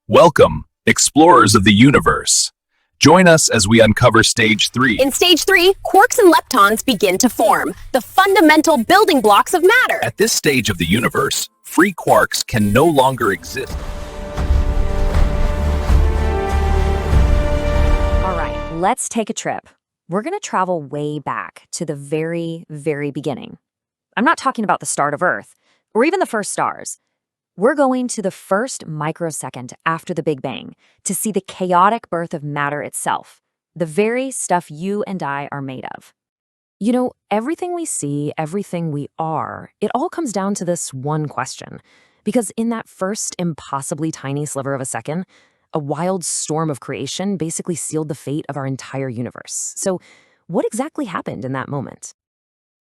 Welcome, explorers of the universe. Join us as we uncover Stage 3. In Stage 3, quarks and leptons begin to form, the fundamental building blocks of matter. At this stage of the universe, free quarks can no longer exist. All right, let's take a trip. We're going to travel way back to the very, very beginning. I'm not talking about the start of Earth, or even the first stars. We're going to the first microsecond after the Big Bang to see the chaotic birth of matter itself, the very stuff you and I are made of. You know, everything we see, everything we are, it all comes down to this one question. Because in that first impossibly tiny sliver of a second, a wild storm of creation basically sealed the fate of our entire universe. So what exactly happened in that moment?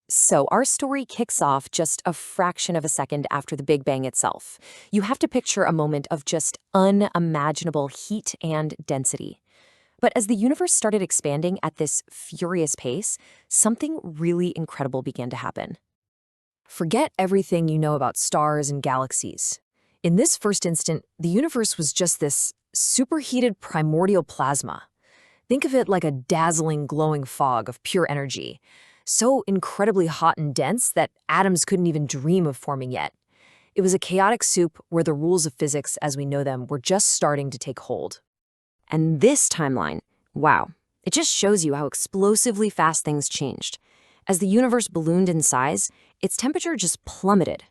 So our story kicks off just a fraction of a second after the Big Bang itself. You have to picture a moment of just unimaginable heat and density. But as the universe started expanding at this furious pace, something really incredible began to happen. Forget everything you know about stars and galaxies. In this first instant, the universe was just this superheated primordial plasma. Think of it like a dazzling, glowing fog of pure energy. So incredibly hot and dense that atoms couldn't even dream of forming yet. It was a chaotic soup where the rules of physics as we know them were just starting to take hold. And this timeline, wow, it just shows you how explosively fast things changed. As the universe ballooned in size, its temperature just plummeted.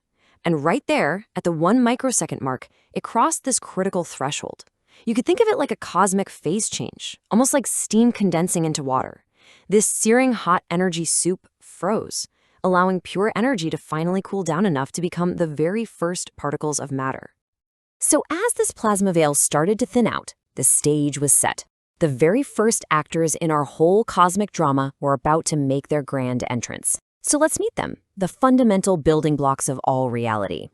And right there, at the 1 microsecond mark, it crossed this critical threshold. You could think of it like a cosmic phase change, almost like steam condensing into water. This searing hot energy soup froze, allowing pure energy to finally cool down enough to become the very first particles of matter. So as this plasma veil started to thin out, the stage was set. The very first actors in our whole cosmic drama were about to make their grand entrance. So let's meet them, the fundamental building blocks of all reality.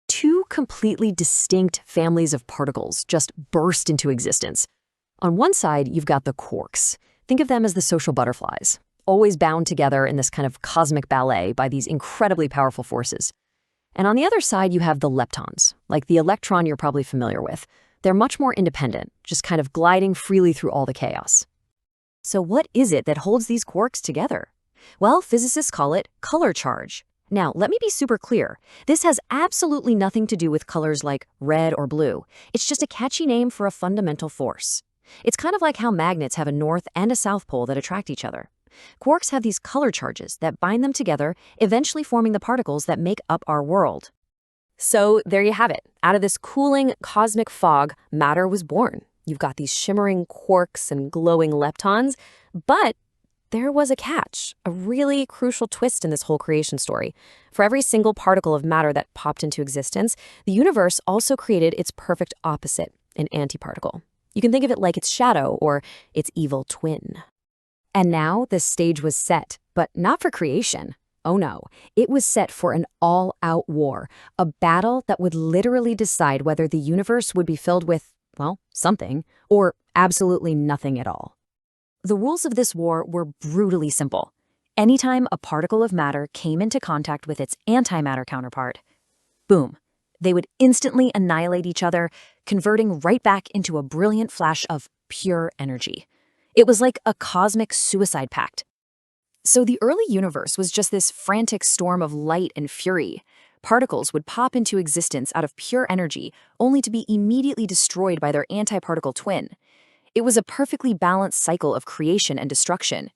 Two completely distinct families of particles just burst into existence. On one side, you've got the quarks. Think of them as the social butterflies, always bound together in this kind of cosmic ballet by these incredibly powerful forces. And on the other side, you have the leptons, like the electron you're probably familiar with. They're much more independent, just kind of gliding freely through all the chaos. So what is it that holds these quarks together? Well, physicists call it color charge. Now, let me be super clear. This has absolutely nothing to do with colors like red or blue. It's just a catchy name for a fundamental force. It's kind of like how magnets have a north and a south pole that attract each other. Quarks have these color charges that bind them together, eventually forming the particles that make up our world. So there you have it. Out of this cooling cosmic fog, matter was born. You've got these shimmering quarks and glowing leptons, but there was a catch, a really crucial twist in this whole creation story. For every single particle of matter that popped into existence, the universe also created its perfect opposite, an antiparticle. You can think of it like its shadow or its evil twin. And now the stage was set, but not for creation. Oh no, it was set for an all-out war, a battle that would literally decide whether the universe would be filled with, well, something, or absolutely nothing at all. The rules of this war were brutally simple. Anytime a particle of matter came into contact with its antimatter counterpart, boom, they would instantly annihilate each other, converting right back into a brilliant flash of pure energy. It was like a cosmic suicide pact. So the early universe was just this frantic storm of light and fury. Particles would pop into existence out of pure energy, only to be immediately destroyed by their antiparticle twin. It was a perfectly balanced cycle of creation and destruction.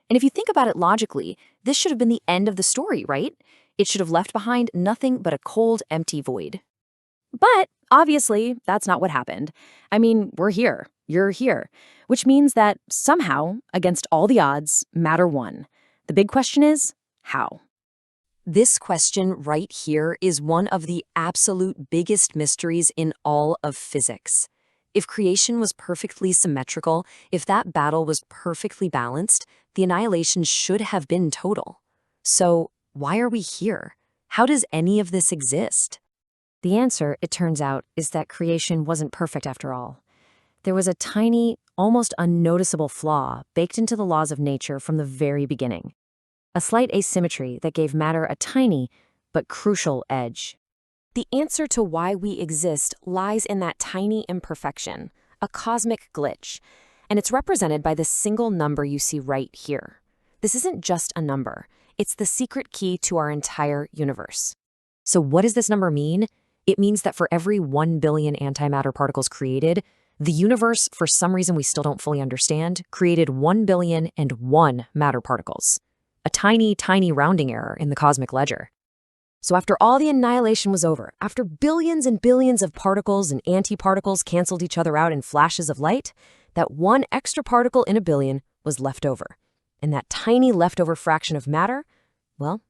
And if you think about it logically, this should have been the end of the story, right? It should have left behind nothing but a cold, empty void. But obviously, that's not what happened. I mean, we're here, you're here, which means that somehow, against all the odds, matter won. The big question is, how? This question right here is one of the absolute biggest mysteries in all of physics. If creation was perfectly symmetrical, if that battle was perfectly balanced, the annihilation should have been total. So why are we here? How does any of this exist? The answer, it turns out, is that creation wasn't perfect after all. There was a tiny, almost unnoticeable flaw baked into the laws of nature from the very beginning. A slight asymmetry that gave matter a tiny, but crucial edge. The answer to why we exist lies in that tiny imperfection, a cosmic glitch, and it's represented by this single number you see right here. This isn't just a number. It's the secret key to our entire universe. So what does this number mean? It means that for every 1 billion antimatter particles created, the universe, for some reason we still don't fully understand, created 1 billion and 1 matter particles. A tiny, tiny rounding error in the cosmic ledger. So after all the annihilation was over, after billions and billions of particles and antiparticles canceled each other out in flashes of light, that one extra particle in a billion was left over. And that tiny leftover fraction of matter, well,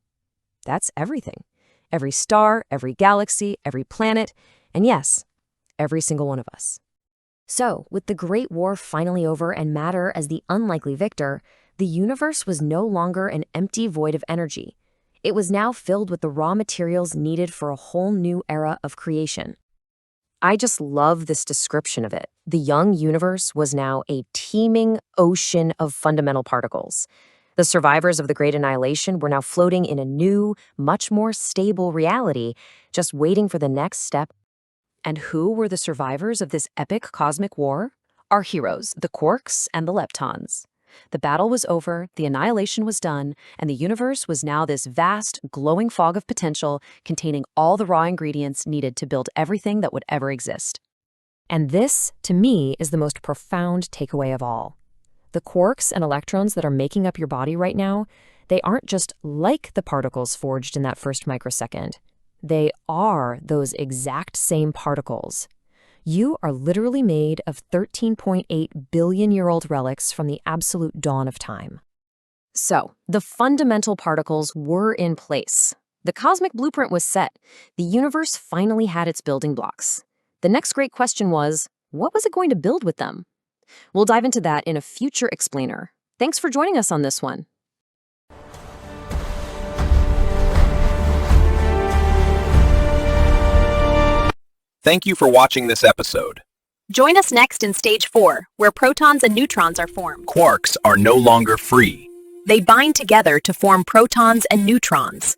that's everything. Every star, every galaxy, every planet, and yes, every single one of us. So, with the Great War finally over and matter as the unlikely victor, the universe was no longer an empty void of energy. It was now filled with the raw materials needed for a whole new era of creation. I just love this description of it. The young universe was now a teeming ocean of fundamental particles. The survivors of the Great Annihilation were now floating in a new, much more stable reality, just waiting for the next step. And who were the survivors of this epic cosmic war? Our heroes, the Quarks and the Leptons. The battle was over, the annihilation was done, and the universe was now this vast, glowing fog of potential containing all the raw ingredients needed to build everything that would ever exist. And this, to me, is the most profound takeaway of all. The quarks and electrons that are making up your body right now, they aren't just like the particles forged in that first microsecond. They are those exact same particles. You are literally made of 13.8 billion-year-old relics from the absolute dawn of time. So, the fundamental particles were in place. The cosmic blueprint was set. The universe finally had its building blocks. The next great question was, what was it going to build with them? We'll dive into that in a future explainer. Thanks for joining us on this one. Thank you for watching this episode. Join us next in Stage 4, where protons and neutrons are formed. Quarks are no longer free. They bind together to form protons and neutrons.